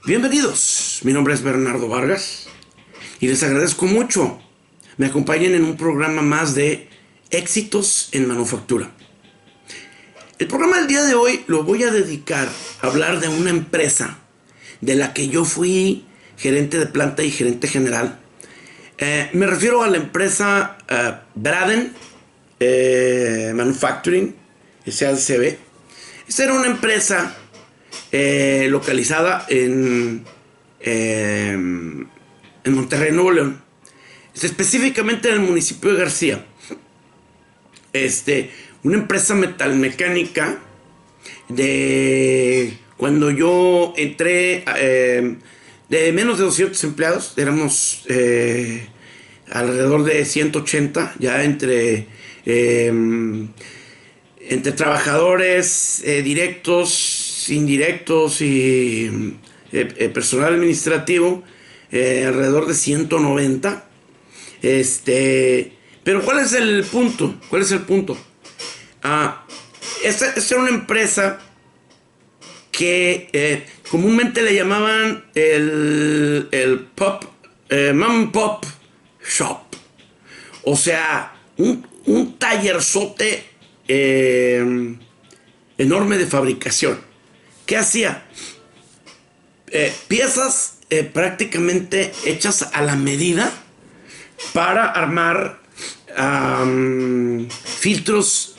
Bienvenidos, mi nombre es Bernardo Vargas y les agradezco mucho me acompañen en un programa más de éxitos en manufactura. El programa del día de hoy lo voy a dedicar a hablar de una empresa de la que yo fui gerente de planta y gerente general. Me refiero a la empresa Braden Manufacturing SADCB. Esta era una empresa localizada en Monterrey, Nuevo León, específicamente en el municipio de García. Una empresa metalmecánica de cuando yo entré, de menos de 200 empleados, éramos alrededor de 180 ya entre trabajadores directos, indirectos y personal administrativo, alrededor de 190. Pero ¿cuál es el punto? ¿Cuál es el punto? Esta era una empresa que comúnmente le llamaban el mom and pop shop. O sea, un tallerzote enorme de fabricación. ¿Qué hacía? Piezas prácticamente hechas a la medida para armar filtros,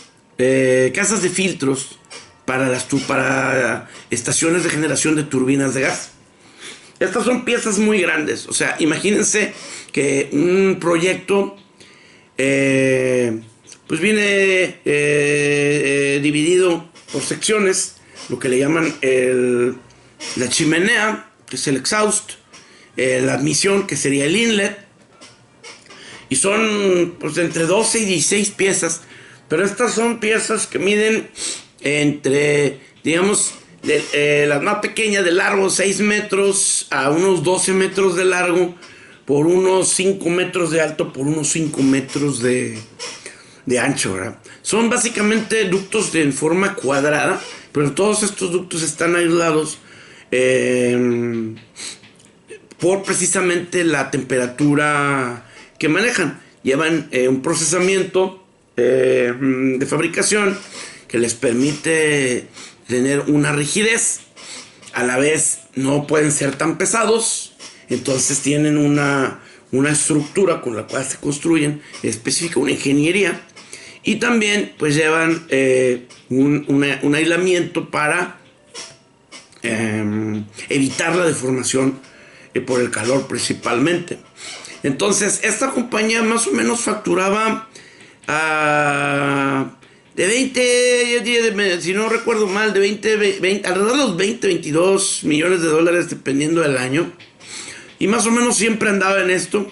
casas de filtros para estaciones de generación de turbinas de gas. Estas son piezas muy grandes. O sea, imagínense que un proyecto pues viene dividido por secciones, lo que le llaman la chimenea, que es el exhaust, la admisión, que sería el inlet, y son pues entre 12 y 16 piezas, pero estas son piezas que miden entre, digamos, la más pequeña de largo 6 metros a unos 12 metros de largo, por unos 5 metros de alto, por unos 5 metros de ancho, ¿verdad? Son básicamente ductos en forma cuadrada, pero todos estos ductos están aislados por precisamente la temperatura que manejan. Llevan un procesamiento de fabricación que les permite tener una rigidez. A la vez no pueden ser tan pesados, entonces tienen una estructura con la cual se construyen específica, una ingeniería. Y también pues llevan un aislamiento para evitar la deformación por el calor principalmente. Entonces esta compañía más o menos facturaba de 20, si no recuerdo mal, de 20, alrededor de los 22 millones de dólares dependiendo del año. Y más o menos siempre andaba en esto.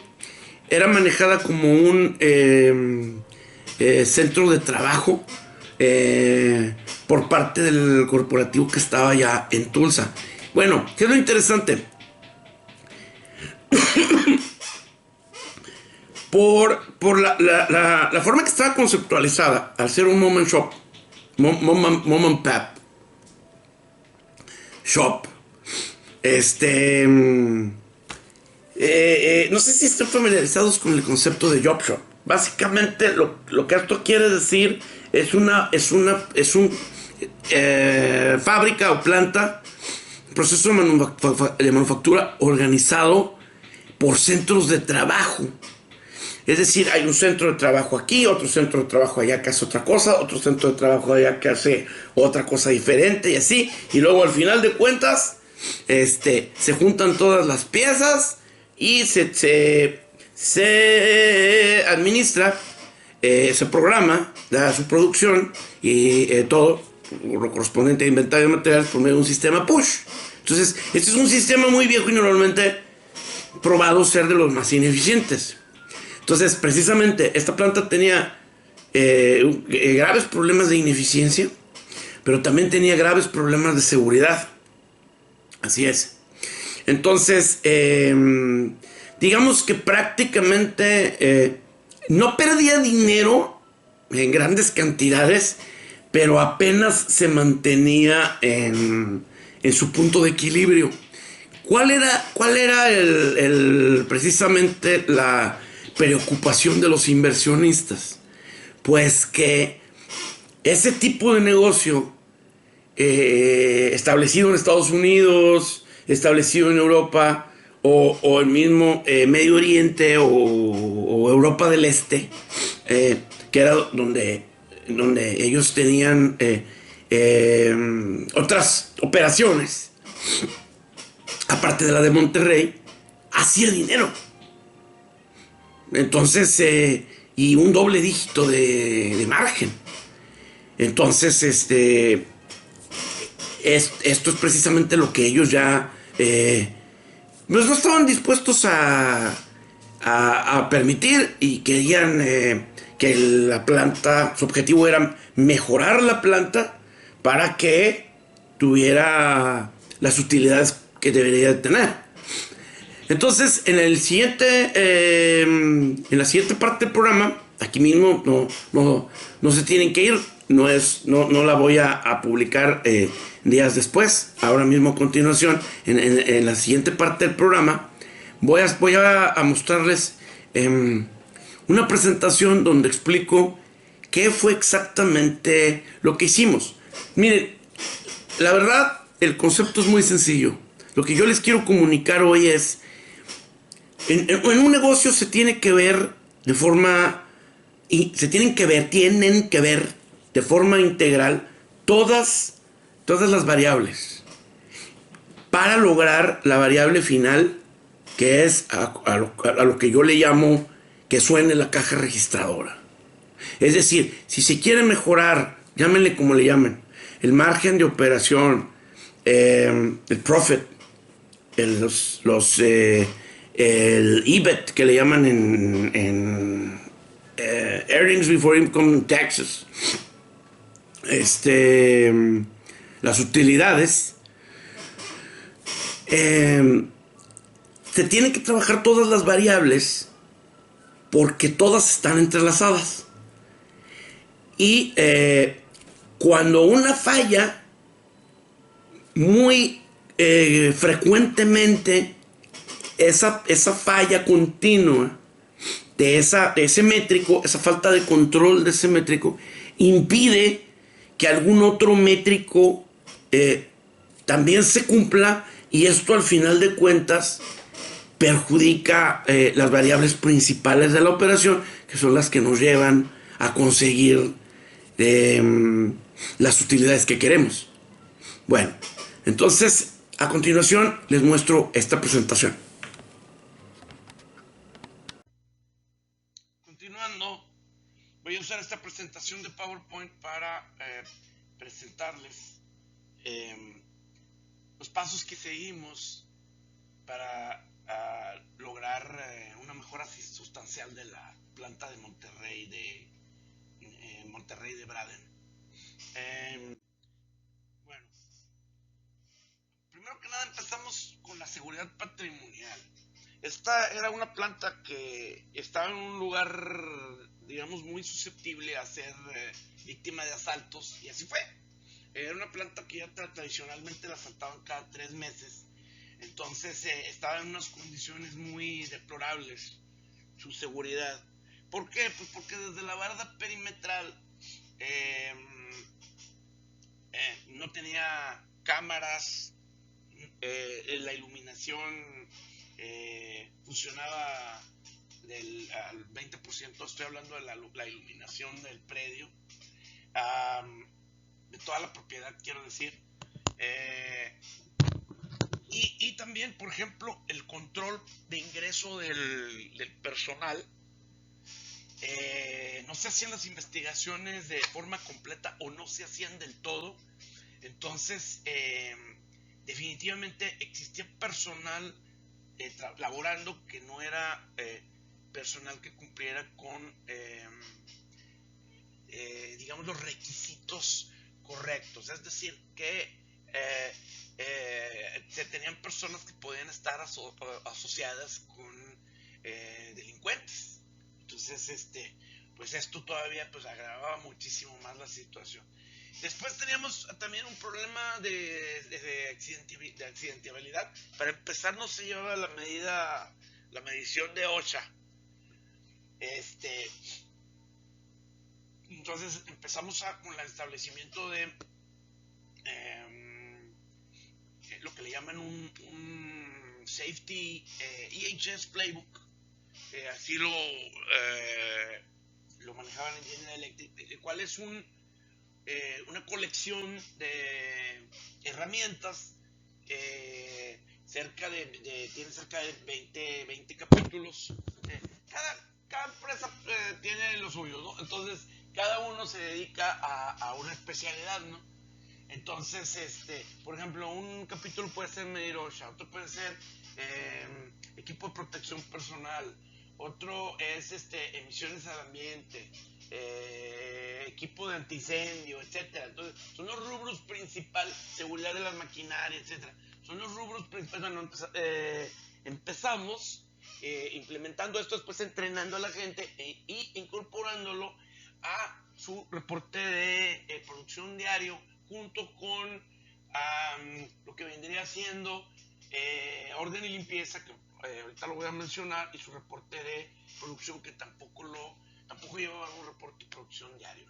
Era manejada como un centro de trabajo por parte del corporativo que estaba ya en Tulsa. Bueno, ¿qué es lo interesante? por la forma que estaba conceptualizada, al ser un mom and shop, mom and pop shop, no sé si están familiarizados con el concepto de job shop. Básicamente lo que esto quiere decir es una fábrica o planta, proceso de manufactura organizado por centros de trabajo. Es decir, hay un centro de trabajo aquí, otro centro de trabajo allá que hace otra cosa, otro centro de trabajo allá que hace otra cosa diferente y así. Y luego al final de cuentas, se juntan todas las piezas y se administra, se programa su producción y todo lo correspondiente a inventario de materiales por medio de un sistema push. Entonces, este es un sistema muy viejo y normalmente probado ser de los más ineficientes. Entonces, precisamente, esta planta tenía graves problemas de ineficiencia, pero también tenía graves problemas de seguridad. Así es. Entonces, digamos que prácticamente no perdía dinero en grandes cantidades, pero apenas se mantenía en su punto de equilibrio. cuál era precisamente la preocupación de los inversionistas? Pues que ese tipo de negocio establecido en Estados Unidos, establecido en Europa o el mismo Medio Oriente o Europa del Este, que era donde ellos tenían otras operaciones, aparte de la de Monterrey, hacía dinero. Entonces, y un doble dígito de margen. Entonces, esto es precisamente lo que ellos ya pues no estaban dispuestos a permitir, y querían que la planta, su objetivo era mejorar la planta para que tuviera las utilidades que debería tener. Entonces, en la siguiente parte del programa, aquí mismo no se tienen que ir, no la voy a publicar días después, ahora mismo a continuación, en la siguiente parte del programa, voy a mostrarles una presentación donde explico qué fue exactamente lo que hicimos. Miren, la verdad, el concepto es muy sencillo. Lo que yo les quiero comunicar hoy es, en un negocio se tiene que ver de forma, tienen que ver de forma integral todas las variables para lograr la variable final, que es a lo que yo le llamo que suene la caja registradora. Es decir, si se quiere mejorar, llámenle como le llamen, el margen de operación, el profit, el EBIT que le llaman en Earnings Before Income Taxes, las utilidades, se tienen que trabajar todas las variables porque todas están entrelazadas. Y cuando una falla, muy frecuentemente esa falla continua de ese métrico, esa falta de control de ese métrico, impide que algún otro métrico también se cumpla, y esto al final de cuentas perjudica las variables principales de la operación, que son las que nos llevan a conseguir las utilidades que queremos. Bueno, entonces a continuación les muestro esta presentación. Continuando, voy a usar esta presentación de PowerPoint para presentarles los pasos que seguimos para lograr una mejora sustancial de la planta de Monterrey de Braden. Bueno, primero que nada empezamos con la seguridad patrimonial. Esta era una planta que estaba en un lugar, digamos, muy susceptible a ser víctima de asaltos, y así fue. Era una planta que ya tradicionalmente la asaltaban cada 3 meses. Entonces estaba en unas condiciones muy deplorables su seguridad. ¿Por qué? Pues porque desde la barda perimetral no tenía cámaras, la iluminación funcionaba al 20%, estoy hablando de la iluminación del predio, de toda la propiedad, quiero decir. Y también, por ejemplo, el control de ingreso del personal. No se hacían las investigaciones de forma completa o no se hacían del todo. Entonces, definitivamente existía personal laborando que no era personal que cumpliera con, digamos, los requisitos correctos. Es decir, que se tenían personas que podían estar asociadas con delincuentes. Entonces, pues esto todavía pues agravaba muchísimo más la situación. Después teníamos también un problema de accidentabilidad. Para empezar, no se llevaba la medición de OSHA. Entonces empezamos con el establecimiento de lo que le llaman un Safety EHS Playbook. Así lo manejaban en General Electric, el cual es una colección de herramientas. Tiene cerca de 20 capítulos. Cada empresa tiene lo suyo, ¿no? Entonces, cada uno se dedica a una especialidad, ¿no? Entonces, por ejemplo, un capítulo puede ser medir OSHA, otro puede ser equipo de protección personal, otro es emisiones al ambiente, equipo de antiincendio, etcétera. Entonces, son los rubros principales, seguridad de las maquinarias, etcétera. Son los rubros principales. Bueno, empezamos implementando esto, después entrenando a la gente y incorporándolo a su reporte de producción diario, junto con lo que vendría siendo orden y limpieza, que ahorita lo voy a mencionar, y su reporte de producción, que tampoco llevaba un reporte de producción diario.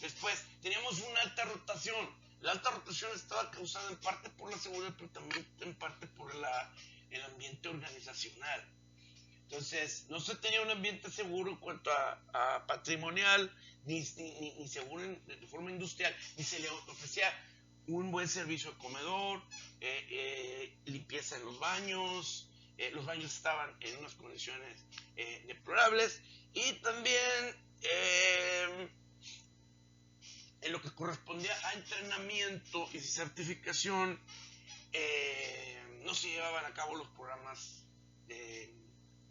Después teníamos una alta rotación. La alta rotación estaba causada en parte por la seguridad, pero también en parte por el ambiente organizacional. Entonces, no se tenía un ambiente seguro en cuanto a patrimonial, ni seguro de forma industrial, ni se le ofrecía un buen servicio de comedor, limpieza en los baños estaban en unas condiciones deplorables, y también en lo que correspondía a entrenamiento y certificación, no se llevaban a cabo los programas de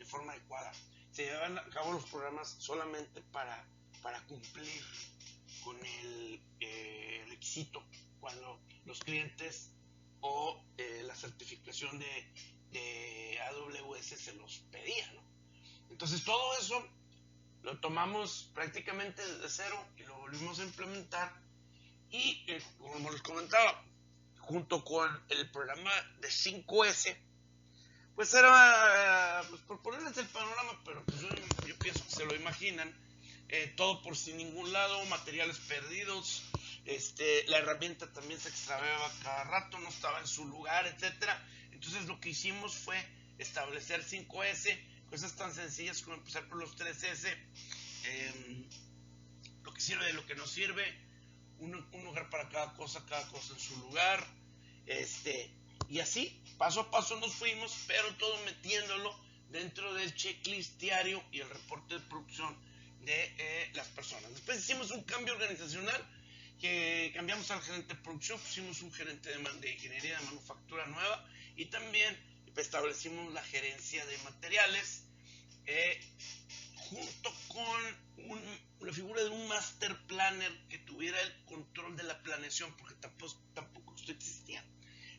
forma adecuada. Se llevaban a cabo los programas solamente para cumplir con el requisito, cuando los clientes o la certificación de AWS se los pedía, ¿no? Entonces todo eso lo tomamos prácticamente desde cero y lo volvimos a implementar, y como les comentaba, junto con el programa de 5S, pues era, pues por ponerles el panorama, pero pues yo pienso que se lo imaginan, todo por sin ningún lado, materiales perdidos, la herramienta también se extraviaba cada rato, no estaba en su lugar, etcétera. Entonces lo que hicimos fue establecer 5S, cosas tan sencillas como empezar por los 3S, lo que sirve de lo que no sirve, un lugar para cada cosa en su lugar, y así, paso a paso nos fuimos, pero todo metiéndolo dentro del checklist diario y el reporte de producción de las personas. Después hicimos un cambio organizacional, que cambiamos al gerente de producción, pusimos un gerente de ingeniería de manufactura nueva, y también establecimos la gerencia de materiales, junto con la figura de un master planner que tuviera el control de la planeación, porque tampoco esto existía.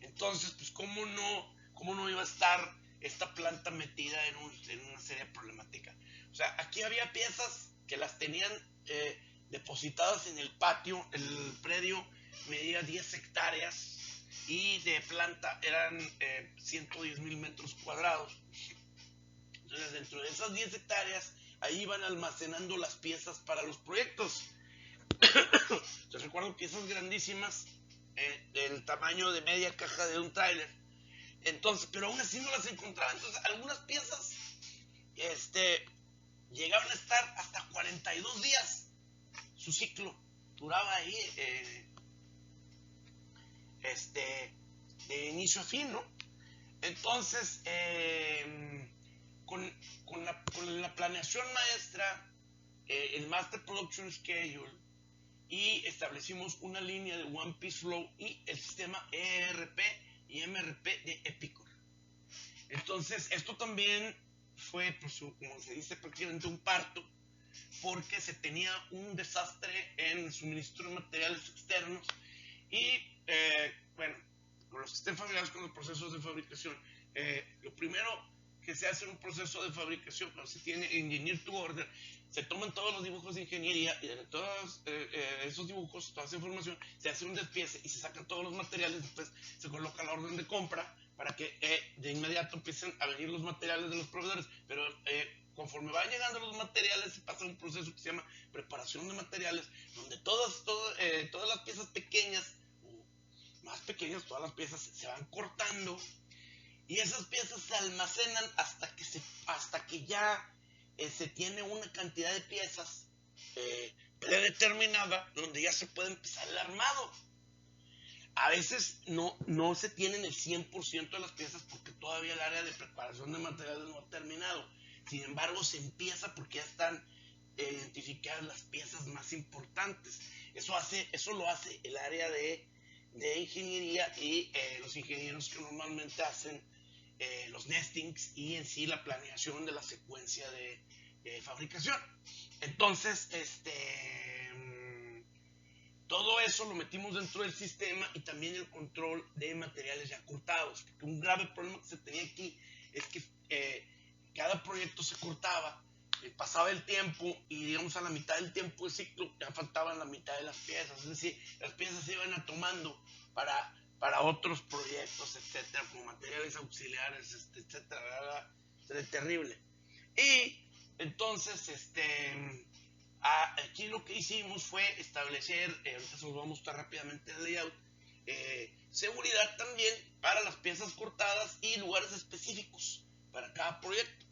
Entonces, pues cómo no iba a estar esta planta metida en una seria problemática. O sea, aquí había piezas que las tenían depositadas en el patio. El predio medía 10 hectáreas y de planta eran 110,000 metros cuadrados. Entonces, dentro de esas 10 hectáreas, ahí iban almacenando las piezas para los proyectos. Yo recuerdo piezas grandísimas, del tamaño de media caja de un tráiler. Entonces, pero aún así no las encontraba. Entonces, algunas piezas llegaban a estar hasta 42 días. Su ciclo duraba ahí de inicio a fin, ¿no? Entonces, con la planeación maestra, el Master Production Schedule, y establecimos una línea de One Piece Flow y el sistema ERP y MRP de Epicor. Entonces, esto también fue, pues, como se dice, prácticamente un parto, porque se tenía un desastre en el suministro de materiales externos, y bueno, con los que estén familiarizados con los procesos de fabricación, lo primero que se hace un proceso de fabricación, cuando se tiene engineer to order, se toman todos los dibujos de ingeniería y de todos esos dibujos, toda esa información, se hace un despiece y se sacan todos los materiales, después se coloca la orden de compra para que de inmediato empiecen a venir los materiales de los proveedores, pero conforme van llegando los materiales se pasa un proceso que se llama preparación de materiales, donde todas las piezas pequeñas, más pequeñas, todas las piezas se van cortando y esas piezas se almacenan hasta que ya se tiene una cantidad de piezas predeterminada donde ya se puede empezar el armado. A veces no se tienen el 100% de las piezas porque todavía el área de preparación de materiales no ha terminado. Sin embargo, se empieza porque ya están identificadas las piezas más importantes. Eso lo hace el área de ingeniería y los ingenieros que normalmente hacen los nestings y en sí la planeación de la secuencia de fabricación. Entonces, todo eso lo metimos dentro del sistema y también el control de materiales ya cortados. Porque un grave problema que se tenía aquí es que cada proyecto se cortaba, pasaba el tiempo y digamos a la mitad del tiempo de ciclo ya faltaban la mitad de las piezas. Es decir, las piezas se iban tomando para otros proyectos, etcétera, como materiales auxiliares, etcétera. Era terrible. Y entonces, aquí lo que hicimos fue establecer, ahorita se los voy a mostrar rápidamente el layout, seguridad también para las piezas cortadas y lugares específicos para cada proyecto.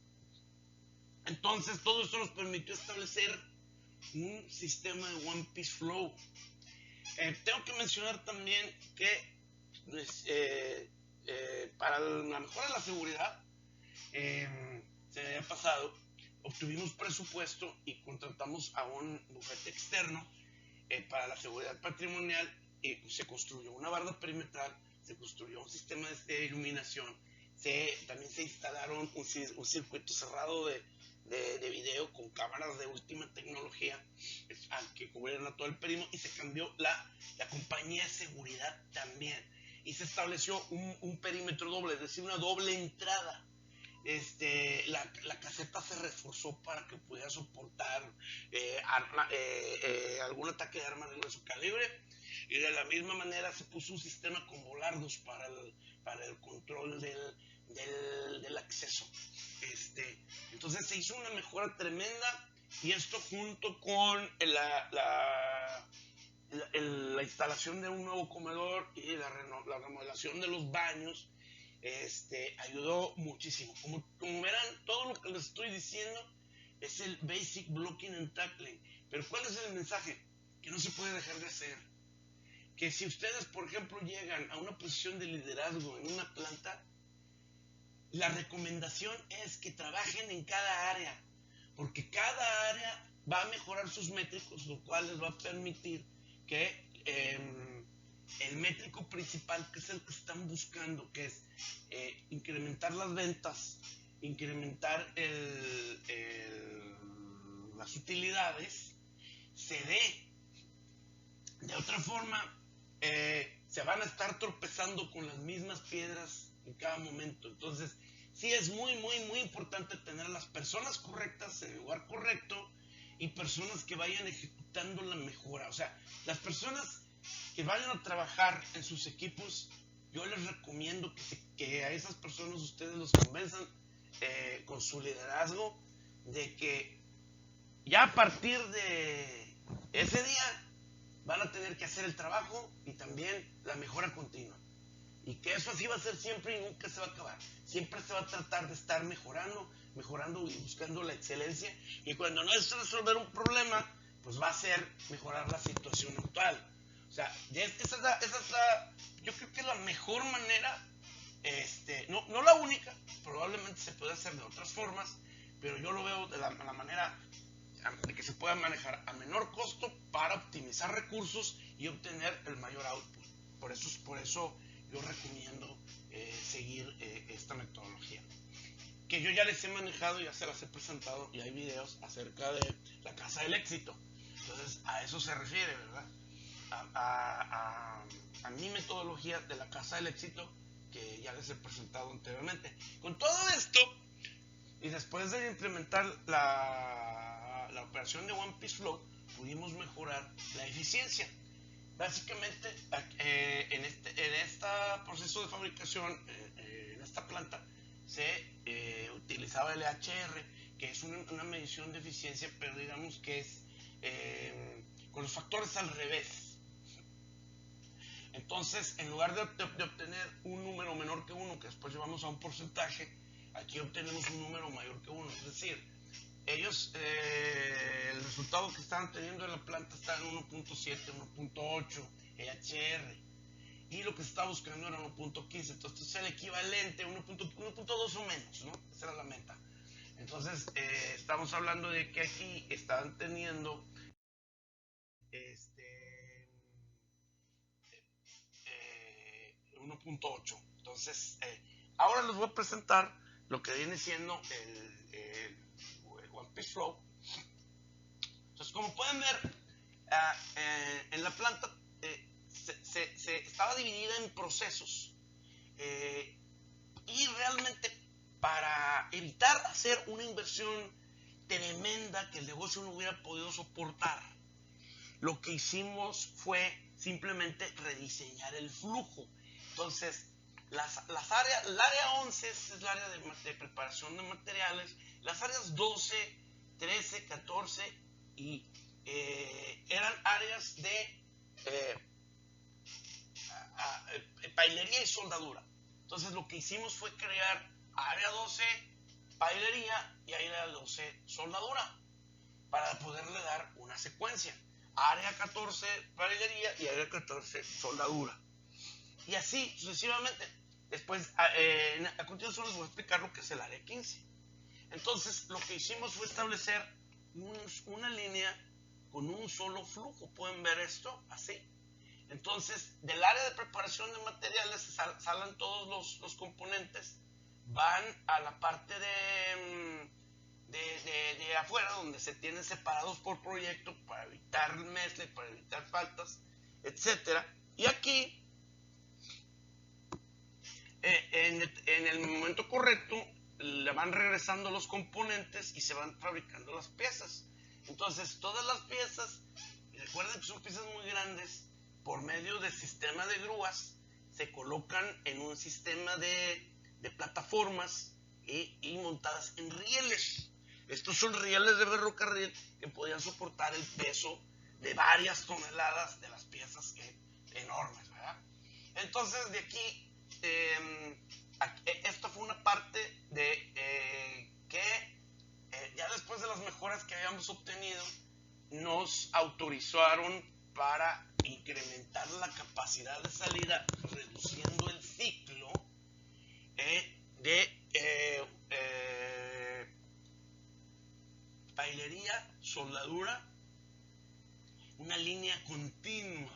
Entonces todo esto nos permitió establecer un sistema de One Piece Flow. Tengo que mencionar también que pues, para la mejora de la seguridad se me había pasado, obtuvimos presupuesto y contratamos a un bufete externo para la seguridad patrimonial. Se construyó una barda perimetral, se construyó un sistema de iluminación, también se instalaron un circuito cerrado de video con cámaras de última tecnología que cubrieron a todo el perímetro y se cambió la compañía de seguridad también y se estableció un perímetro doble, es decir, una doble entrada. La caseta se reforzó para que pudiera soportar algún ataque de arma de grueso calibre y de la misma manera se puso un sistema con volardos para el control del acceso. Entonces se hizo una mejora tremenda y esto junto con la instalación de un nuevo comedor y la remodelación de los baños ayudó muchísimo. Como verán, todo lo que les estoy diciendo es el basic blocking and tackling. Pero ¿cuál es el mensaje? Que no se puede dejar de hacer. Que si ustedes, por ejemplo, llegan a una posición de liderazgo en una planta, la recomendación es que trabajen en cada área, porque cada área va a mejorar sus métricos, lo cual les va a permitir que el métrico principal, que es el que están buscando, que es incrementar las ventas, incrementar las utilidades, se dé. De otra forma, se van a estar tropezando con las mismas piedras en cada momento. Entonces, sí es muy, muy, muy importante tener a las personas correctas en el lugar correcto y personas que vayan ejecutando la mejora. O sea, las personas que vayan a trabajar en sus equipos, yo les recomiendo que a esas personas ustedes los convenzan con su liderazgo de que ya a partir de ese día van a tener que hacer el trabajo y también la mejora continua. Y que eso así va a ser siempre y nunca se va a acabar. Siempre se va a tratar de estar mejorando y buscando la excelencia. Y cuando no es resolver un problema, pues va a ser mejorar la situación actual. O sea, esa es yo creo que es la mejor manera, no la única, probablemente se puede hacer de otras formas, pero yo lo veo de la manera de que se pueda manejar a menor costo para optimizar recursos y obtener el mayor output. Por eso yo recomiendo seguir esta metodología, que yo ya les he manejado, ya se las he presentado y hay videos acerca de la casa del éxito. Entonces a eso se refiere, ¿verdad? A mi metodología de la casa del éxito que ya les he presentado anteriormente. Con todo esto, Y después de implementar la operación de One Piece Flow, pudimos mejorar la eficiencia. Básicamente, en este proceso de fabricación, en esta planta, se utilizaba el HR, que es una medición de eficiencia, pero digamos que es con los factores al revés. Entonces, en lugar de obtener un número menor que 1, que después llevamos a un porcentaje, aquí obtenemos un número mayor que 1. Es decir, ellos, el resultado que estaban teniendo en la planta estaba en 1.7, 1.8 EHR. Y lo que se estaba buscando era 1.15. Entonces, es el equivalente, 1.2 o menos, ¿no? Esa era la meta. Entonces, estamos hablando de que aquí estaban teniendo 1.8. Entonces, ahora les voy a presentar lo que viene siendo el One Piece Flow. Entonces, como pueden ver, en la planta se estaba dividida en procesos. Y realmente, para evitar hacer una inversión tremenda que el negocio no hubiera podido soportar, lo que hicimos fue simplemente rediseñar el flujo. Entonces, las áreas, el área 11 es el área de preparación de materiales, las áreas 12, 13, 14 y eran áreas de pailería y soldadura. Entonces, lo que hicimos fue crear área 12 pailería y área 12 soldadura para poderle dar una secuencia. Área 14 pailería y área 14 soldadura. Y así sucesivamente. Después, a continuación les voy a explicar lo que es el área 15. Entonces, lo que hicimos fue establecer una línea con un solo flujo. ¿Pueden ver esto? Así. Entonces, del área de preparación de materiales salen todos los componentes, van a la parte de afuera, donde se tienen separados por proyecto para evitar mezcla, para evitar faltas, etcétera. Y aquí, en el momento correcto, le van regresando los componentes y se van fabricando las piezas. Entonces, todas las piezas, y recuerden que son piezas muy grandes, por medio del sistema de grúas, se colocan en un sistema de plataformas y montadas en rieles. Estos son rieles de ferrocarril que podían soportar el peso de varias toneladas de las piezas enormes, ¿verdad? Entonces, de aquí, esto fue una parte de que ya después de las mejoras que habíamos obtenido, nos autorizaron para incrementar la capacidad de salida, reduciendo el ciclo de pailería, soldadura, una línea continua.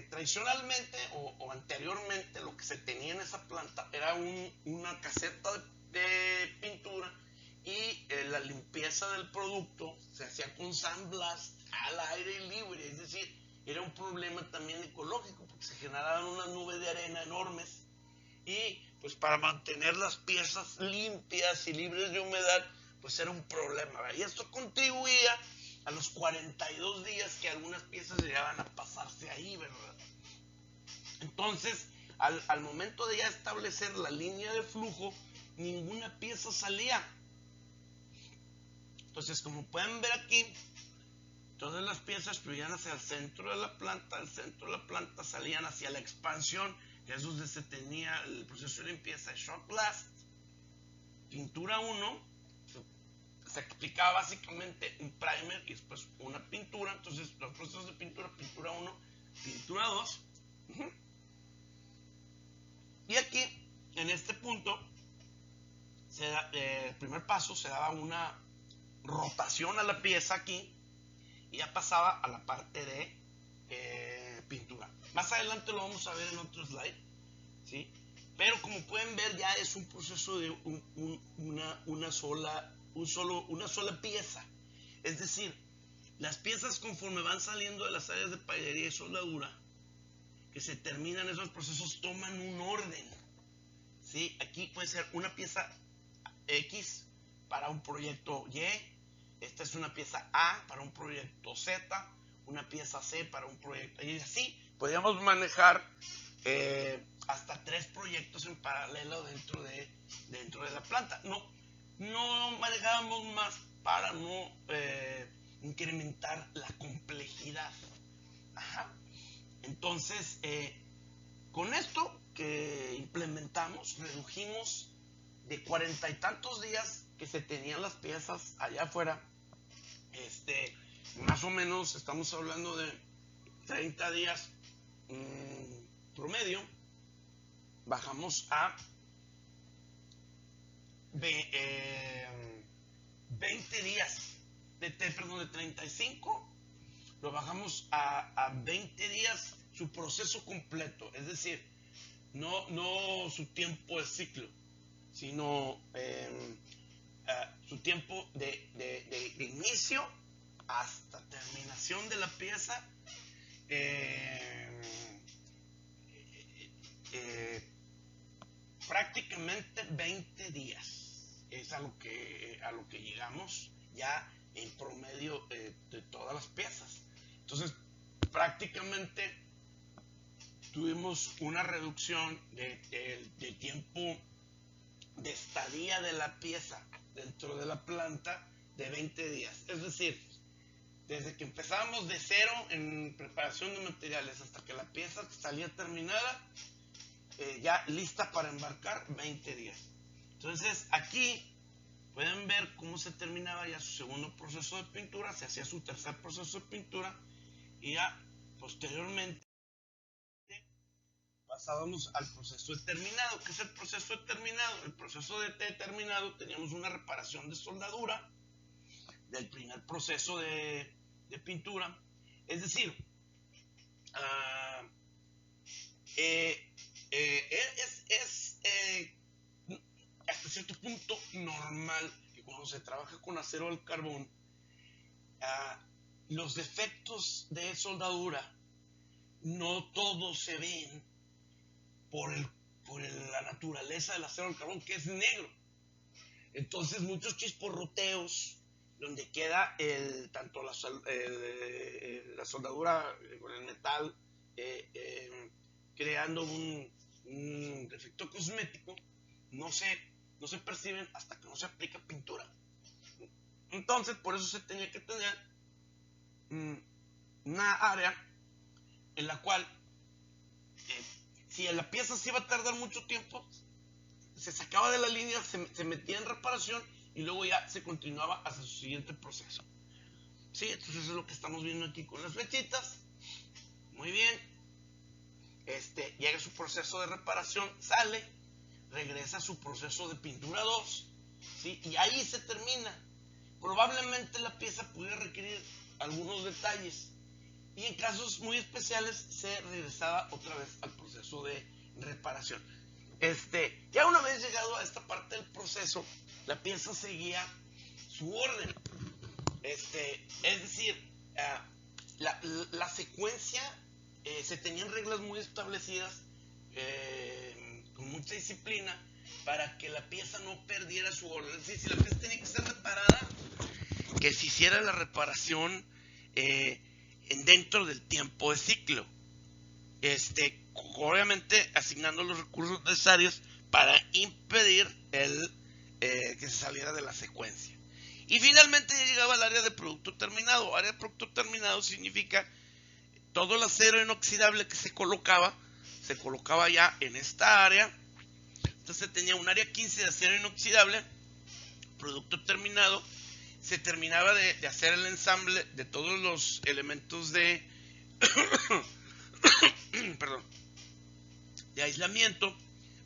Tradicionalmente o anteriormente, lo que se tenía en esa planta era una caseta de pintura y la limpieza del producto se hacía con sandblast al aire libre. Es decir, era un problema también ecológico porque se generaban unas nubes de arena enormes y pues para mantener las piezas limpias y libres de humedad pues era un problema, ¿verdad? Y esto contribuía a los 42 días que algunas piezas llegaban a pasarse ahí, ¿verdad? Entonces, al momento de ya establecer la línea de flujo, ninguna pieza salía. Entonces, como pueden ver aquí, todas las piezas fluían hacia el centro de la planta, el centro de la planta salían hacia la expansión, que es donde se tenía el proceso de limpieza de Shot Blast. Pintura 1, se aplicaba básicamente un primer y después una pintura. Entonces, los procesos de pintura, pintura 1, pintura 2. Y aquí, en este punto, el primer paso se daba una rotación a la pieza aquí y ya pasaba a la parte de pintura. Más adelante lo vamos a ver en otro slide, ¿sí? Pero como pueden ver, ya es un proceso de una sola pieza. Es decir, las piezas, conforme van saliendo de las áreas de pailería y soldadura, que se terminan esos procesos, toman un orden, ¿sí? Aquí puede ser una pieza X para un proyecto Y, esta es una pieza A para un proyecto Z, una pieza C para un proyecto Y, así podríamos manejar hasta 3 proyectos en paralelo dentro de la planta. No manejábamos más para no incrementar la complejidad. Ajá. Entonces, con esto que implementamos, redujimos de 40 y tantos días que se tenían las piezas allá afuera, más o menos estamos hablando de 30 días promedio, bajamos a 20 días, de 35, lo bajamos a 20 días su proceso completo, es decir, no su tiempo de ciclo, sino su tiempo de inicio hasta terminación de la pieza. Prácticamente 20 días es a lo que llegamos ya en promedio de todas las piezas. Entonces, prácticamente tuvimos una reducción de tiempo de estadía de la pieza dentro de la planta de 20 días. Es decir, desde que empezábamos de cero en preparación de materiales hasta que la pieza salía terminada, ya lista para embarcar, 20 días. Entonces aquí pueden ver cómo se terminaba ya su segundo proceso de pintura, se hacía su tercer proceso de pintura y ya posteriormente pasábamos al proceso de terminado. ¿Qué es el proceso de terminado? El proceso de terminado teníamos una reparación de soldadura del primer proceso de pintura, es decir, es hasta cierto punto normal que cuando se trabaja con acero al carbón, los defectos de soldadura no todos se ven por la naturaleza del acero al carbón, que es negro. Entonces muchos chisporroteos donde queda tanto la soldadura con el metal creando un defecto cosmético, no se perciben hasta que no se aplica pintura. Entonces por eso se tenía que tener una área en la cual si la pieza se iba a tardar mucho tiempo, se sacaba de la línea, se metía en reparación y luego ya se continuaba hacia su siguiente proceso. Sí, entonces es lo que estamos viendo aquí con las flechitas. Muy bien. Llega su proceso de reparación, sale, regresa a su proceso de pintura 2, ¿sí? Y ahí se termina. Probablemente la pieza pudiera requerir algunos detalles y en casos muy especiales se regresaba otra vez al proceso de reparación. Ya una vez llegado a esta parte del proceso, la pieza seguía su orden. Es decir, la secuencia, se tenían reglas muy establecidas, con mucha disciplina, para que la pieza no perdiera su orden. Es decir, si la pieza tenía que ser reparada, que se hiciera la reparación dentro del tiempo de ciclo. Obviamente asignando los recursos necesarios para impedir que se saliera de la secuencia. Y finalmente ya llegaba al área de producto terminado. Área de producto terminado significa todo el acero inoxidable que se colocaba ya en esta área. Entonces tenía un área 15 de acero inoxidable, producto terminado. Se terminaba de hacer el ensamble de todos los elementos de perdón, de aislamiento.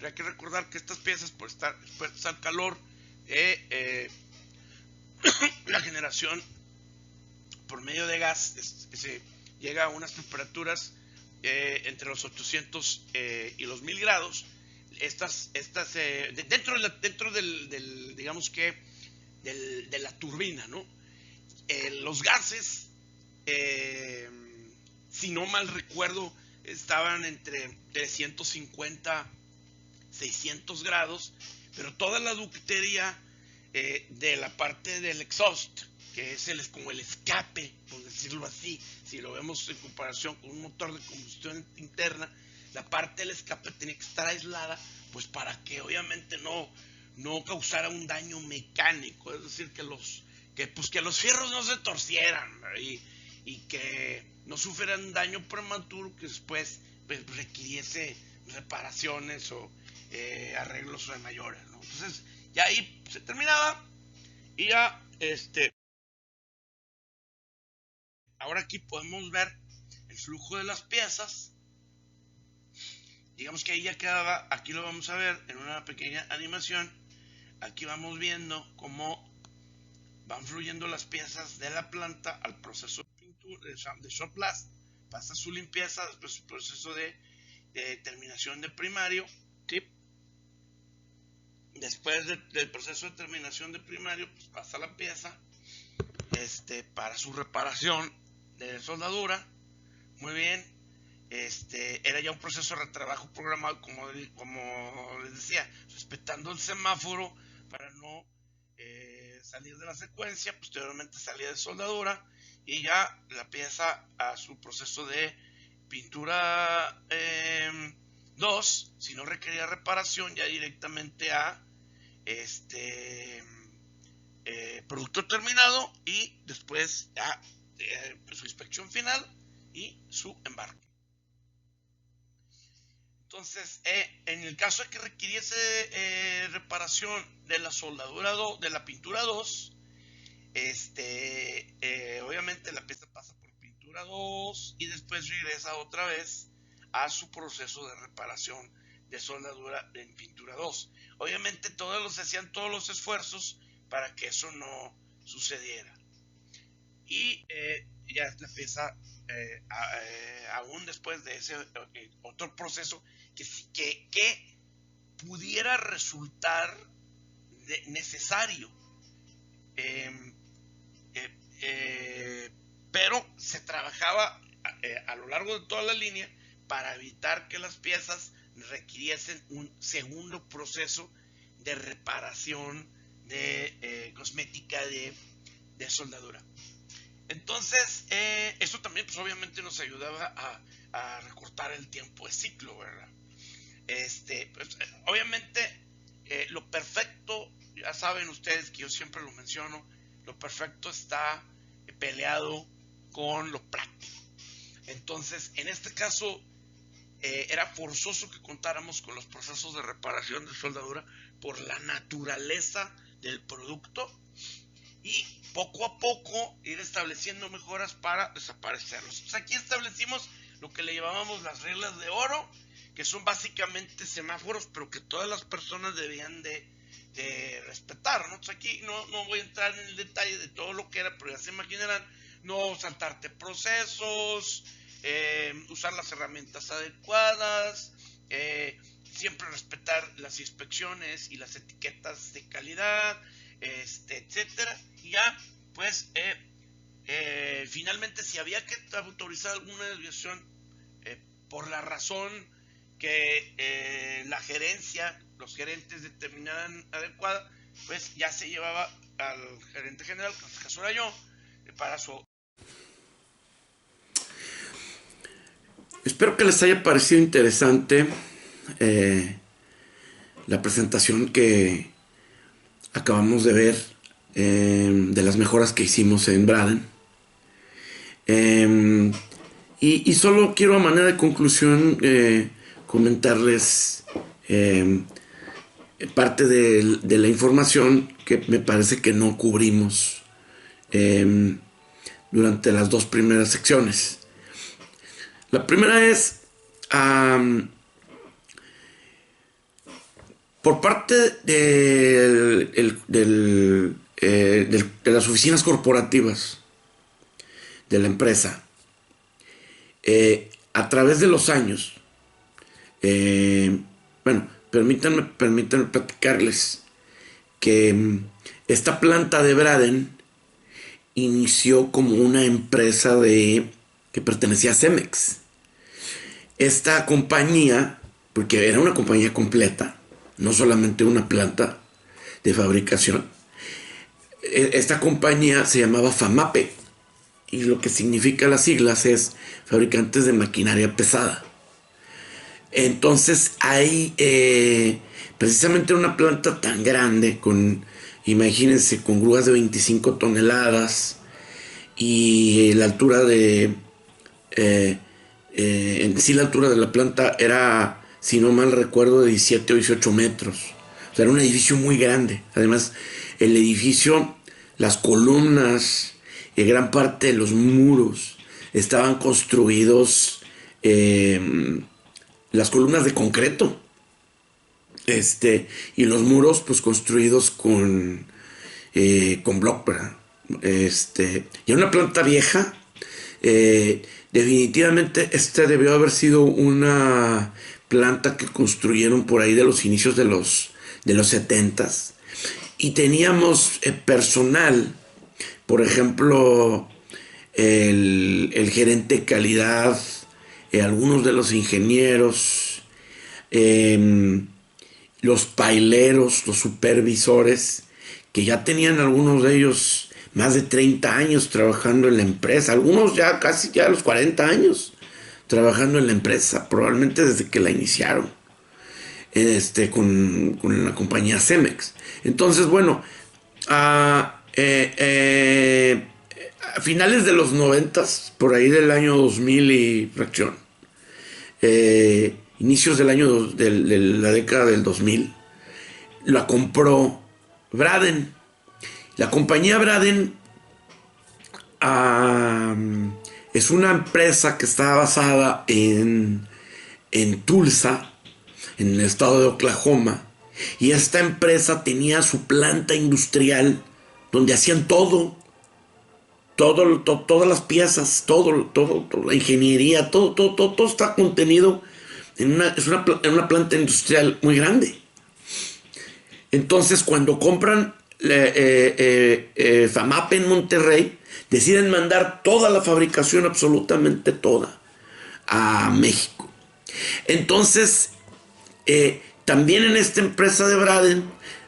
Hay que recordar que estas piezas, por estar expuestas al calor, la generación por medio de gas se llega a unas temperaturas entre los 800 y los 1000 grados. Dentro del digamos que de la turbina, ¿no? Los gases, si no mal recuerdo, estaban entre 350 600 grados, pero toda la ductería de la parte del exhaust, que es como el escape, por decirlo así, si lo vemos en comparación con un motor de combustión interna, la parte del escape tenía que estar aislada, pues para que obviamente no causara un daño mecánico, es decir, que los fierros no se torcieran y que no sufrieran daño prematuro que después pues, requiriese reparaciones o arreglos mayores, ¿no? Entonces ya ahí se terminaba y ya ahora aquí podemos ver el flujo de las piezas. Digamos que ahí ya quedaba, aquí lo vamos a ver en una pequeña animación. Aquí vamos viendo cómo van fluyendo las piezas de la planta al proceso de pintura, de shot blast, pasa su limpieza, después su proceso de terminación de primario, ¿sí? Después del proceso de terminación de primario, pues pasa la pieza para su reparación de soldadura. Muy bien. Era ya un proceso de retrabajo programado, como les decía, respetando el semáforo para no salir de la secuencia. Posteriormente salía de soldadura y ya la pieza a su proceso de pintura 2, si no requería reparación, ya directamente a producto terminado y después ya su inspección final y su embarque. Entonces, en el caso de que requiriese reparación de la soldadura de la pintura 2, obviamente la pieza pasa por pintura 2 y después regresa otra vez a su proceso de reparación de soldadura en pintura 2. Obviamente se hacían todos los esfuerzos para que eso no sucediera. Y ya la pieza, aún después de ese otro proceso que pudiera resultar necesario, pero se trabajaba a lo largo de toda la línea para evitar que las piezas requiriesen un segundo proceso de reparación de cosmética de soldadura. Entonces, esto también pues obviamente nos ayudaba a recortar el tiempo de ciclo, ¿verdad? Pues, obviamente lo perfecto, ya saben ustedes que yo siempre lo menciono, lo perfecto está peleado con lo práctico. Entonces, en este caso, era forzoso que contáramos con los procesos de reparación de soldadura por la naturaleza del producto y poco a poco ir estableciendo mejoras para desaparecerlos. Entonces, aquí establecimos lo que le llamábamos las reglas de oro, que son básicamente semáforos, pero que todas las personas debían de respetar, ¿no? Entonces, aquí no voy a entrar en el detalle de todo lo que era, pero ya se imaginarán, no saltarte procesos, usar las herramientas adecuadas, siempre respetar las inspecciones y las etiquetas de calidad, etcétera. Y ya, pues, finalmente, si había que autorizar alguna desviación por la razón que la gerencia, los gerentes determinaran adecuada, pues ya se llevaba al gerente general, que en este caso era yo, para su... Espero que les haya parecido interesante la presentación que acabamos de ver de las mejoras que hicimos en Braden. Y solo quiero a manera de conclusión comentarles parte de la información que me parece que no cubrimos durante las dos primeras secciones. La primera es por parte de las oficinas corporativas de la empresa. A través de los años, bueno, permítanme platicarles que esta planta de Braden inició como una empresa que pertenecía a Cemex. Esta compañía, porque era una compañía completa, no solamente una planta de fabricación. Esta compañía se llamaba FAMAPE, y lo que significa las siglas es Fabricantes de Maquinaria Pesada. Entonces hay precisamente una planta tan grande, imagínense, con grúas de 25 toneladas y la altura en sí la altura de la planta era, si no mal recuerdo, de 17 o 18 metros. O sea, era un edificio muy grande. Además, el edificio, las columnas, gran parte de los muros estaban construidos, las columnas de concreto, y los muros pues construidos con block, ¿verdad? Y una planta vieja. Definitivamente debió haber sido una planta que construyeron por ahí de los inicios de los 70s. Y teníamos personal, por ejemplo, el gerente de calidad, algunos de los ingenieros, los paileros, los supervisores, que ya tenían algunos de ellos más de 30 años trabajando en la empresa, algunos ya casi ya a los 40 años trabajando en la empresa, probablemente desde que la iniciaron, con la compañía Cemex. Entonces, bueno, a finales de los 90s, por ahí del año 2000 y fracción, inicios del año de la década del 2000, la compró Braden. La compañía Braden es una empresa que está basada en Tulsa, en el estado de Oklahoma, y esta empresa tenía su planta industrial donde hacían todas las piezas, todo, la ingeniería, todo está contenido en una planta industrial muy grande. Entonces, cuando compran FAMAPE en Monterrey, deciden mandar toda la fabricación, absolutamente toda, a México. Entonces, también en esta empresa de Braden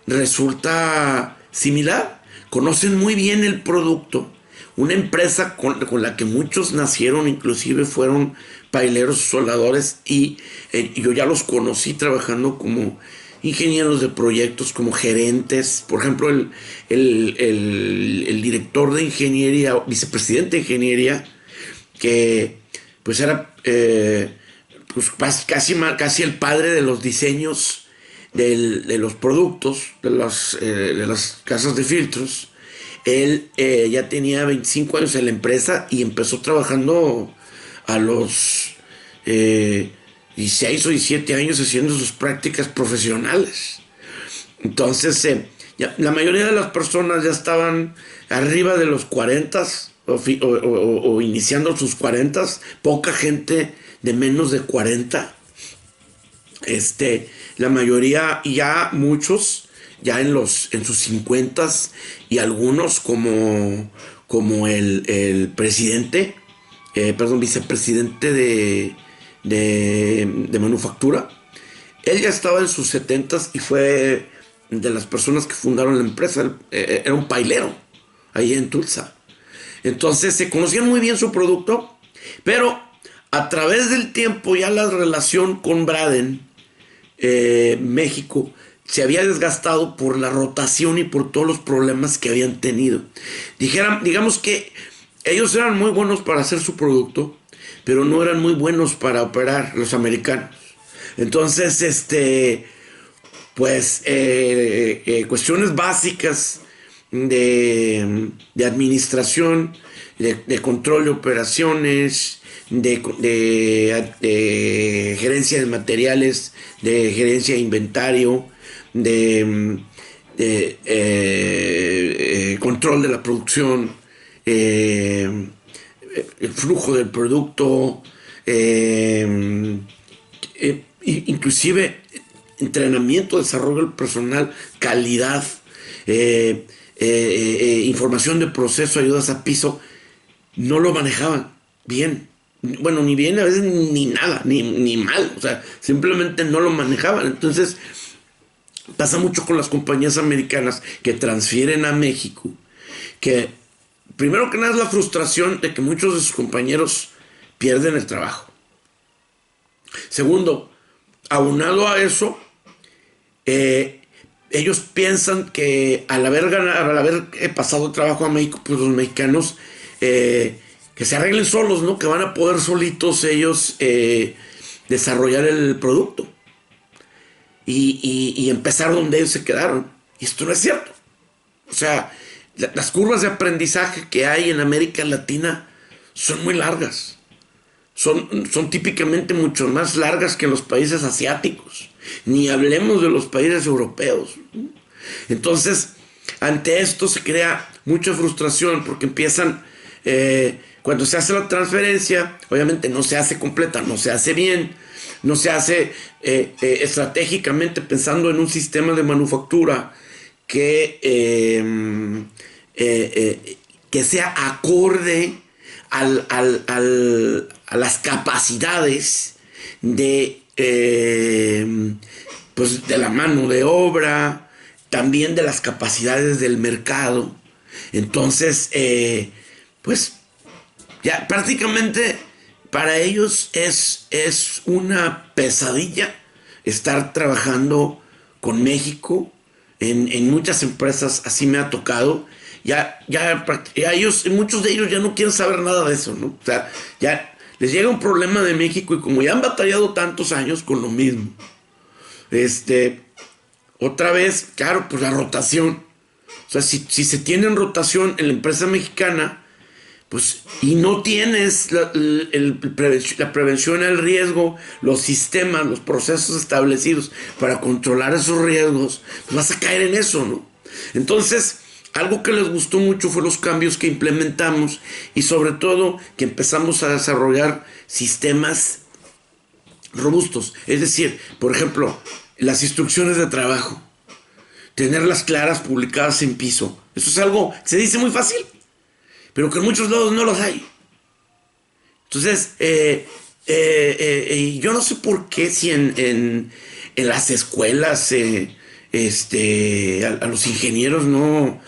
resulta similar. Conocen muy bien el producto. Una empresa con la que muchos nacieron, inclusive fueron paileros, soldadores, y yo ya los conocí trabajando como ingenieros de proyectos, como gerentes. Por ejemplo, el director de ingeniería, vicepresidente de ingeniería, que pues era pues casi el padre de los diseños de los productos, de las casas de filtros. Él ya tenía 25 años en la empresa y empezó trabajando a los 16 o 17 años haciendo sus prácticas profesionales. Entonces, la mayoría de las personas ya estaban arriba de los 40 o iniciando sus 40, poca gente de menos de 40. La mayoría, ya muchos ya en sus 50, y algunos como el presidente, vicepresidente de manufactura. Él ya estaba en sus 70s y fue de las personas que fundaron la empresa. Era un pailero ahí en Tulsa. Entonces se conocían muy bien su producto, pero a través del tiempo ya la relación con Braden, México, se había desgastado por la rotación y por todos los problemas que habían tenido. Digamos que ellos eran muy buenos para hacer su producto, pero no eran muy buenos para operar, los americanos. Entonces, cuestiones básicas de administración, de control de operaciones, de gerencia de materiales, de gerencia de inventario, de control de la producción, el flujo del producto, inclusive entrenamiento, desarrollo del personal, calidad, información de proceso, ayudas a piso. No lo manejaban bien. Bueno, ni bien, a veces ni nada, ni mal. O sea, simplemente no lo manejaban. Entonces, Pasa mucho con las compañías americanas que transfieren a México, que primero que nada es la frustración de que muchos de sus compañeros pierden el trabajo. Segundo, aunado a eso, ellos piensan que al haber pasado trabajo a México, pues los mexicanos que se arreglen solos, ¿no? Que van a poder solitos ellos desarrollar el producto y empezar donde ellos se quedaron. Y esto no es cierto. O sea, las curvas de aprendizaje que hay en América Latina son muy largas. Son típicamente mucho más largas que en los países asiáticos. Ni hablemos de los países europeos. Entonces, ante esto se crea mucha frustración porque empiezan, cuando se hace la transferencia, obviamente no se hace completa, no se hace bien, no se hace estratégicamente pensando en un sistema de manufactura que sea acorde a las capacidades pues de la mano de obra, también de las capacidades del mercado. Entonces, pues ya prácticamente para ellos es una pesadilla estar trabajando con México. En muchas empresas así me ha tocado. Ya ellos, muchos de ellos ya no quieren saber nada de eso, ¿no? O sea, ya les llega un problema de México y como ya han batallado tantos años con lo mismo, otra vez, claro, pues la rotación. O sea, si se tiene en rotación en la empresa mexicana, pues, y no tienes la prevención al riesgo, los sistemas, los procesos establecidos para controlar esos riesgos, pues vas a caer en eso, ¿no? Entonces, algo que les gustó mucho fue los cambios que implementamos y sobre todo que empezamos a desarrollar sistemas robustos. Es decir, por ejemplo, las instrucciones de trabajo, tenerlas claras, publicadas en piso. Eso es algo que se dice muy fácil, pero que en muchos lados no los hay. Entonces, yo no sé por qué si en las escuelas a los ingenieros no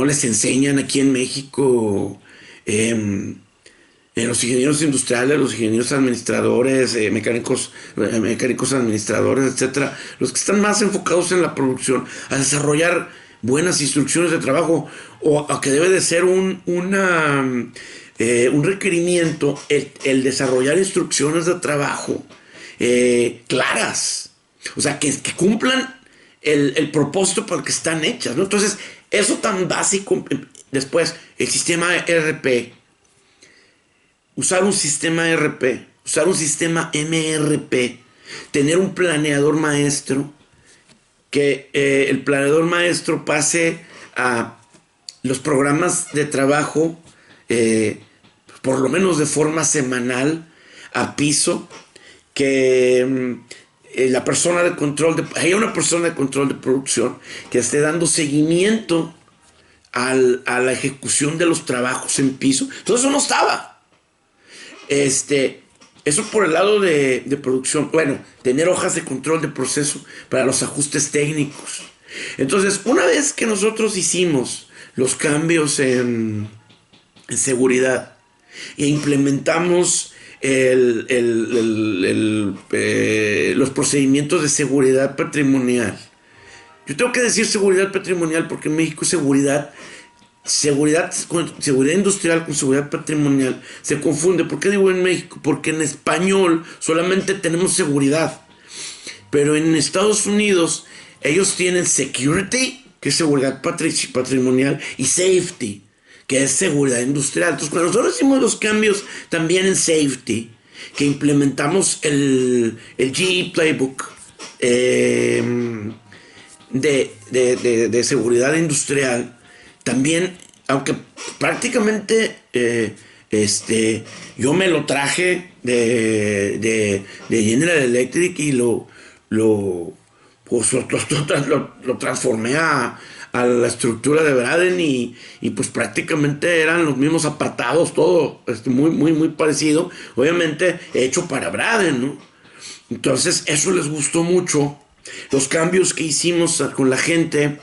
les enseñan aquí en México, los ingenieros industriales, los ingenieros administradores, mecánicos administradores, etcétera, los que están más enfocados en la producción, a desarrollar buenas instrucciones de trabajo, o a que debe de ser un requerimiento el desarrollar instrucciones de trabajo claras, o sea, que cumplan el propósito para el que están hechas, ¿no? Entonces, eso tan básico. Después, el sistema ERP. Usar un sistema ERP, usar un sistema MRP, tener un planeador maestro, que el planeador maestro pase a los programas de trabajo, por lo menos de forma semanal, a piso, que la persona de control, hay una persona de control de producción que esté dando seguimiento a la ejecución de los trabajos en piso. Todo eso no estaba. Eso por el lado de producción. Bueno, tener hojas de control de proceso para los ajustes técnicos. Entonces, una vez que nosotros hicimos los cambios en seguridad e implementamos los procedimientos de seguridad patrimonial. Yo tengo que decir seguridad patrimonial porque en México seguridad industrial con seguridad patrimonial se confunde. ¿Por qué digo en México? Porque en español solamente tenemos seguridad, pero en Estados Unidos ellos tienen security, que es seguridad patrimonial, y safety, que es seguridad industrial. Entonces, cuando nosotros hicimos los cambios también en safety, que implementamos el GE Playbook de seguridad industrial, también, aunque prácticamente yo me lo traje de General Electric y lo transformé a la estructura de Braden y pues prácticamente eran los mismos apartados, todo muy parecido, obviamente hecho para Braden, ¿no? Entonces eso les gustó mucho Los cambios que hicimos con la gente,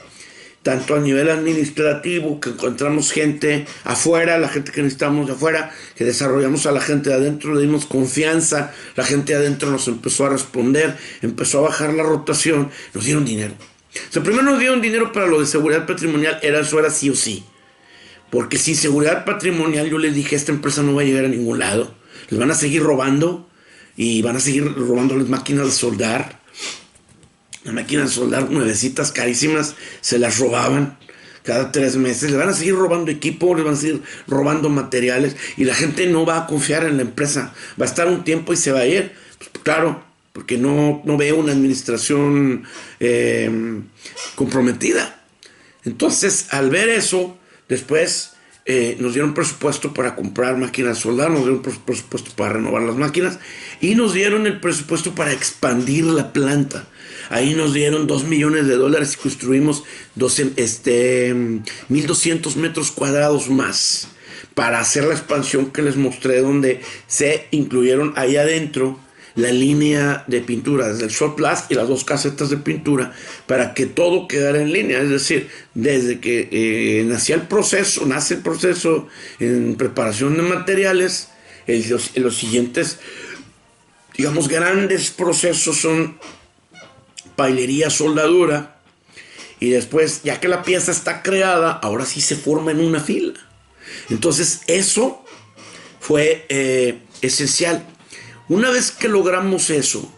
tanto a nivel administrativo, que encontramos gente afuera, la gente que necesitamos de afuera, que desarrollamos a la gente de adentro, le dimos confianza, la gente de adentro nos empezó a responder, empezó a bajar la rotación, nos dieron dinero. O sea, primero nos dieron dinero para lo de seguridad patrimonial, eso era sí o sí. Porque sin seguridad patrimonial yo les dije, esta empresa no va a llegar a ningún lado. Les van a seguir robando y van a seguir robándoles máquinas de soldar. Las máquinas de soldar nuevecitas, carísimas, se las robaban cada 3 meses. Le van a seguir robando equipo, les van a seguir robando materiales y la gente no va a confiar en la empresa. Va a estar un tiempo y se va a ir. Pues, claro, porque no veo una administración comprometida. Entonces, al ver eso, después nos dieron presupuesto para comprar máquinas de soldar, nos dieron presupuesto para renovar las máquinas y nos dieron el presupuesto para expandir la planta. Ahí nos dieron $2 millones y construimos 1,200 metros cuadrados más para hacer la expansión que les mostré, donde se incluyeron ahí adentro la línea de pintura, desde el shot blast y las 2 casetas de pintura, para que todo quedara en línea. Es decir, desde que nace el proceso en preparación de materiales, los siguientes, digamos, grandes procesos son pailería, soldadura, y después, ya que la pieza está creada, ahora sí se forma en una fila. Entonces, eso fue esencial. Una vez que logramos eso,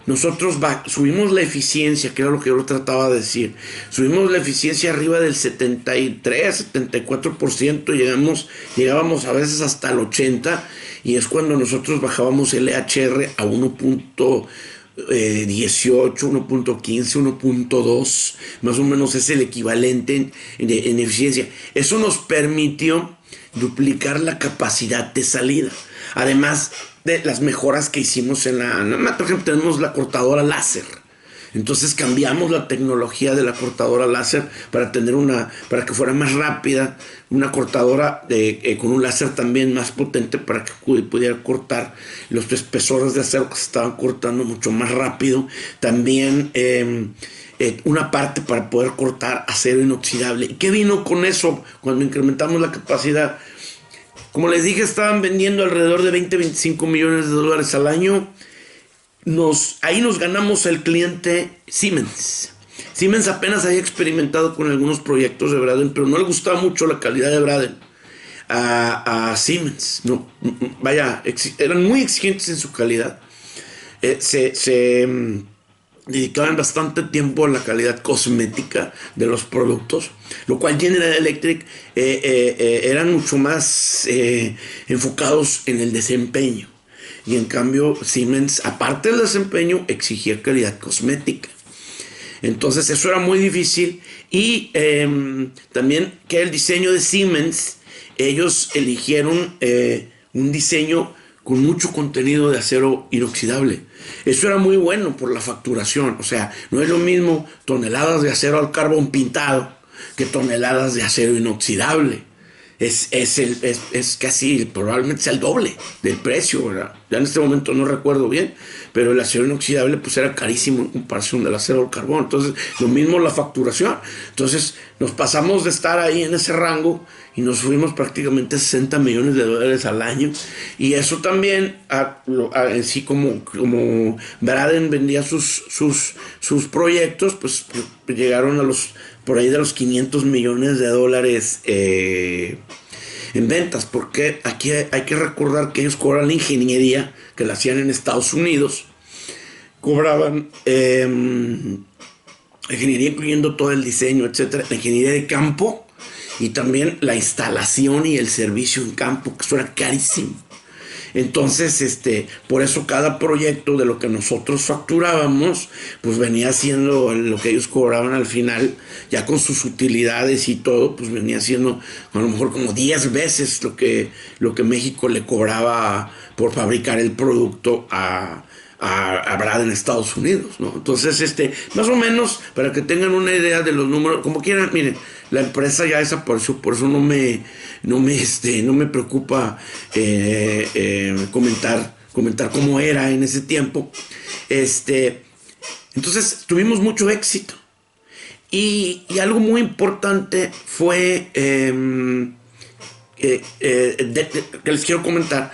nosotros subimos la eficiencia, que era lo que yo trataba de decir. Subimos la eficiencia arriba del 73, 74%, llegábamos a veces hasta el 80%, y es cuando nosotros bajábamos el EHR a 1.18, 1.15, 1.2, más o menos es el equivalente en eficiencia. Eso nos permitió duplicar la capacidad de salida. Además de las mejoras que hicimos por ejemplo, tenemos la cortadora láser. Entonces cambiamos la tecnología de la cortadora láser para que fuera más rápida, una cortadora con un láser también más potente para que pudiera cortar los espesores de acero que se estaban cortando mucho más rápido. También una parte para poder cortar acero inoxidable. ¿Y qué vino con eso cuando incrementamos la capacidad? Como les dije, estaban vendiendo alrededor de 20-25 millones de dólares al año. Ahí nos ganamos al cliente Siemens. Siemens apenas había experimentado con algunos proyectos de Braden, pero no le gustaba mucho la calidad de Braden a Siemens. No, vaya, eran muy exigentes en su calidad. Dedicaban bastante tiempo a la calidad cosmética de los productos, lo cual General Electric eran mucho más enfocados en el desempeño, y en cambio Siemens, aparte del desempeño, exigía calidad cosmética. Entonces eso era muy difícil. Y también que el diseño de Siemens, ellos eligieron un diseño con mucho contenido de acero inoxidable. Eso era muy bueno por la facturación. O sea, no es lo mismo toneladas de acero al carbón pintado que toneladas de acero inoxidable. Es casi, probablemente sea el doble del precio, ¿verdad? Ya en este momento no recuerdo bien, pero el acero inoxidable pues era carísimo en comparación del acero al carbón. Entonces, lo mismo la facturación. Entonces, nos pasamos de estar ahí en ese rango y nos fuimos prácticamente $60 millones al año. Y eso también, en sí, como Braden vendía sus proyectos, pues llegaron por ahí de los $500 millones en ventas, porque aquí hay que recordar que ellos cobran la ingeniería que la hacían en Estados Unidos. Cobraban ingeniería incluyendo todo el diseño, etcétera, la ingeniería de campo y también la instalación y el servicio en campo, que eso era carísimo. Entonces, por eso cada proyecto de lo que nosotros facturábamos, pues venía siendo lo que ellos cobraban al final, ya con sus utilidades y todo, pues venía siendo a lo mejor como 10 veces lo que México le cobraba por fabricar el producto a Braden en Estados Unidos, ¿no? Entonces, más o menos, para que tengan una idea de los números, como quieran, miren, la empresa ya desapareció, por eso no me preocupa comentar cómo era en ese tiempo. Entonces tuvimos mucho éxito. Y algo muy importante fue que les quiero comentar.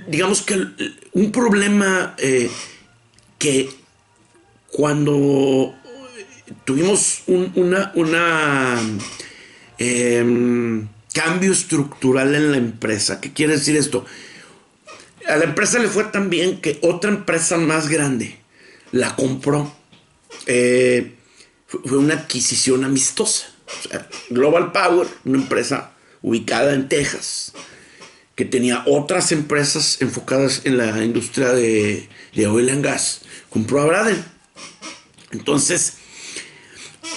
Digamos que un problema que cuando tuvimos cambio estructural en la empresa. ¿Qué quiere decir esto? A la empresa le fue tan bien que otra empresa más grande la compró. Fue una adquisición amistosa. O sea, Global Power, una empresa ubicada en Texas, que tenía otras empresas enfocadas en la industria de oil and gas, compró a Braden. Entonces,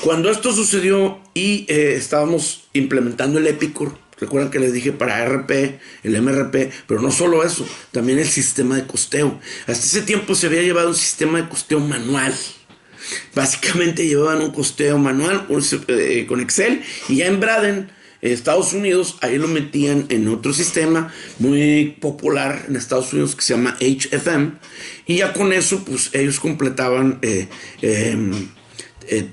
cuando esto sucedió y estábamos implementando el Epicor, recuerdan que les dije para RP, el MRP, pero no solo eso, también el sistema de costeo. Hasta ese tiempo se había llevado un sistema de costeo manual. Básicamente llevaban un costeo manual con Excel, y ya en Braden, Estados Unidos, ahí lo metían en otro sistema muy popular en Estados Unidos que se llama HFM, y ya con eso pues ellos completaban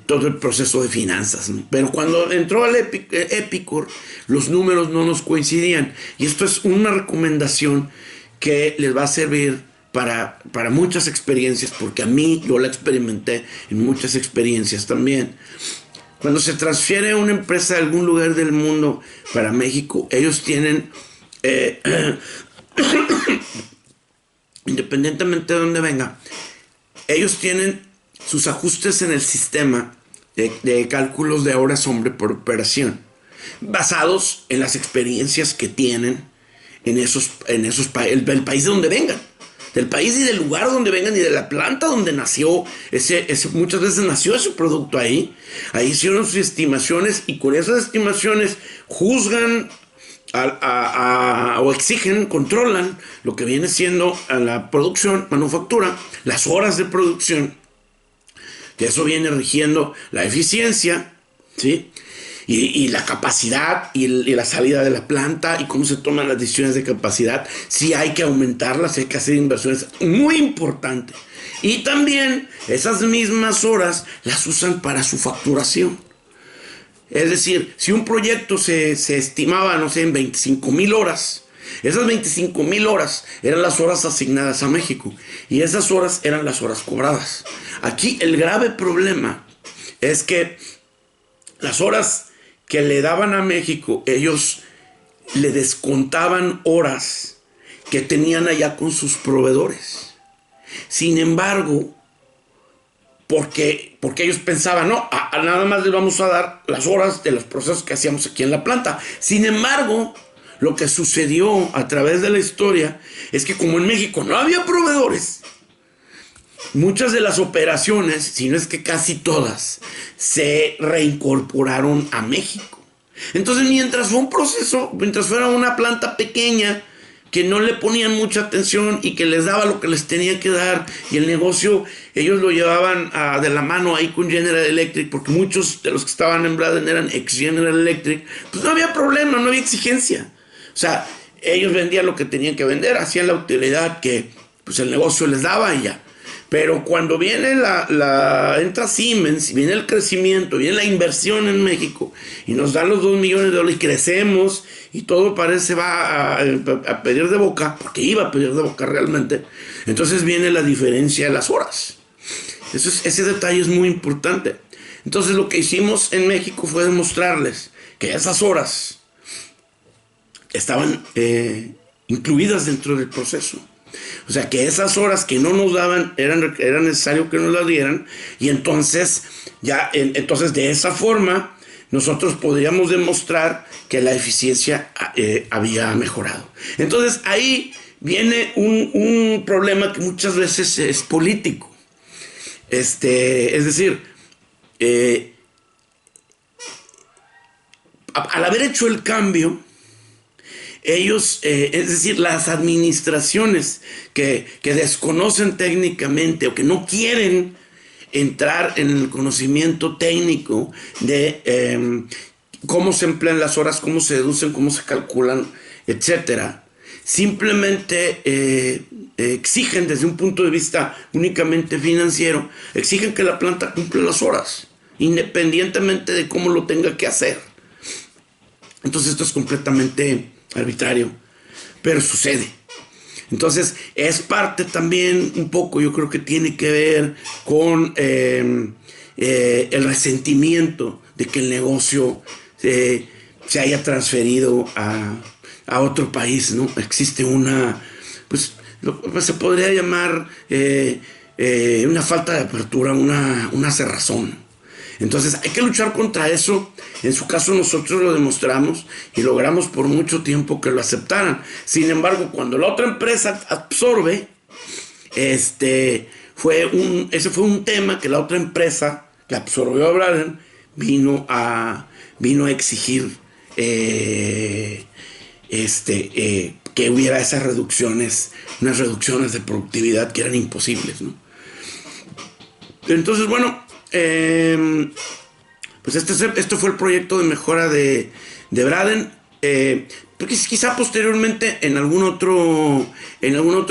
todo el proceso de finanzas, ¿no? Pero cuando entró al Epicor, los números no nos coincidían, y esto es una recomendación que les va a servir para muchas experiencias, porque a mí yo la experimenté en muchas experiencias también. Cuando se transfiere una empresa de algún lugar del mundo para México, ellos tienen, independientemente de dónde venga, ellos tienen sus ajustes en el sistema de cálculos de horas hombre por operación, basados en las experiencias que tienen en el país de donde vengan. Del país y del lugar donde vengan y de la planta donde nació muchas veces nació ese producto ahí hicieron sus estimaciones, y con esas estimaciones juzgan o exigen, controlan lo que viene siendo a la producción, manufactura, las horas de producción, que eso viene rigiendo la eficiencia, ¿sí? Y la capacidad y la salida de la planta, y cómo se toman las decisiones de capacidad, si hay que aumentarlas, si hay que hacer inversiones, muy importante. Y también esas mismas horas las usan para su facturación. Es decir, si un proyecto se estimaba, no sé, en 25,000 horas, esas 25,000 horas eran las horas asignadas a México, y esas horas eran las horas cobradas. Aquí el grave problema es que las horas que le daban a México, ellos le descontaban horas que tenían allá con sus proveedores. Sin embargo, porque ellos pensaban, no, nada más les vamos a dar las horas de los procesos que hacíamos aquí en la planta. Sin embargo, lo que sucedió a través de la historia es que como en México no había proveedores, muchas de las operaciones, si no es que casi todas, se reincorporaron a México. Entonces, mientras fue un proceso, mientras fuera una planta pequeña que no le ponían mucha atención y que les daba lo que les tenía que dar, y el negocio ellos lo llevaban de la mano ahí con General Electric, porque muchos de los que estaban en Braden eran ex General Electric, pues no había problema, no había exigencia. O sea, ellos vendían lo que tenían que vender, hacían la utilidad que pues el negocio les daba y ya. Pero cuando viene entra Siemens, viene el crecimiento, viene la inversión en México, y nos dan los $2 millones y crecemos, y todo parece va a pedir de boca, porque iba a pedir de boca realmente, entonces viene la diferencia de las horas. Ese detalle es muy importante. Entonces lo que hicimos en México fue demostrarles que esas horas estaban incluidas dentro del proceso. O sea, que esas horas que no nos daban era necesario que nos las dieran, y entonces entonces de esa forma nosotros podríamos demostrar que la eficiencia había mejorado. Entonces ahí viene un problema que muchas veces es político. Es decir, al haber hecho el cambio, ellos, es decir, las administraciones que desconocen técnicamente o que no quieren entrar en el conocimiento técnico de cómo se emplean las horas, cómo se deducen, cómo se calculan, etcétera, simplemente exigen desde un punto de vista únicamente financiero, exigen que la planta cumpla las horas, independientemente de cómo lo tenga que hacer. Entonces esto es completamente arbitrario, pero sucede. Entonces es parte también un poco, yo creo que tiene que ver con el resentimiento de que el negocio se haya transferido a otro país, ¿no? Existe una, pues se podría llamar una falta de apertura, una cerrazón. Entonces hay que luchar contra eso. En su caso nosotros lo demostramos y logramos por mucho tiempo que lo aceptaran. Sin embargo, cuando la otra empresa absorbe, ese fue un tema que la otra empresa que absorbió a Braden vino a exigir que hubiera esas reducciones, unas reducciones de productividad que eran imposibles, ¿no? Entonces, bueno, pues esto fue el proyecto de mejora de Braden. Quizá posteriormente en algún otro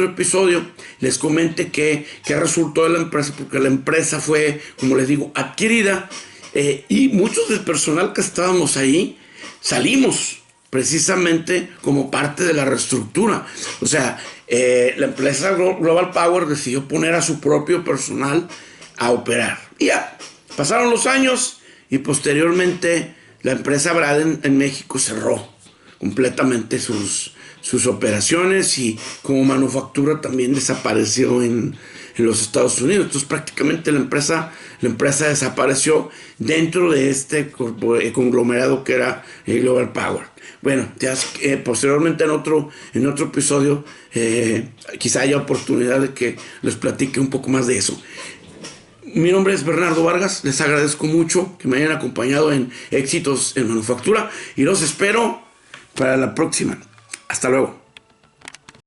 episodio les comente qué resultó de la empresa, porque la empresa fue, como les digo, adquirida, y muchos del personal que estábamos ahí salimos precisamente como parte de la reestructura. O sea, la empresa Global Power decidió poner a su propio personal a operar. Y ya, pasaron los años y posteriormente la empresa Braden en México cerró completamente sus operaciones y como manufactura también desapareció en los Estados Unidos. Entonces prácticamente la empresa desapareció dentro de este conglomerado que era Global Power. Bueno, ya posteriormente en otro episodio quizá haya oportunidad de que les platique un poco más de eso. Mi nombre es Bernardo Vargas, les agradezco mucho que me hayan acompañado en Éxitos en Manufactura y los espero para la próxima. Hasta luego.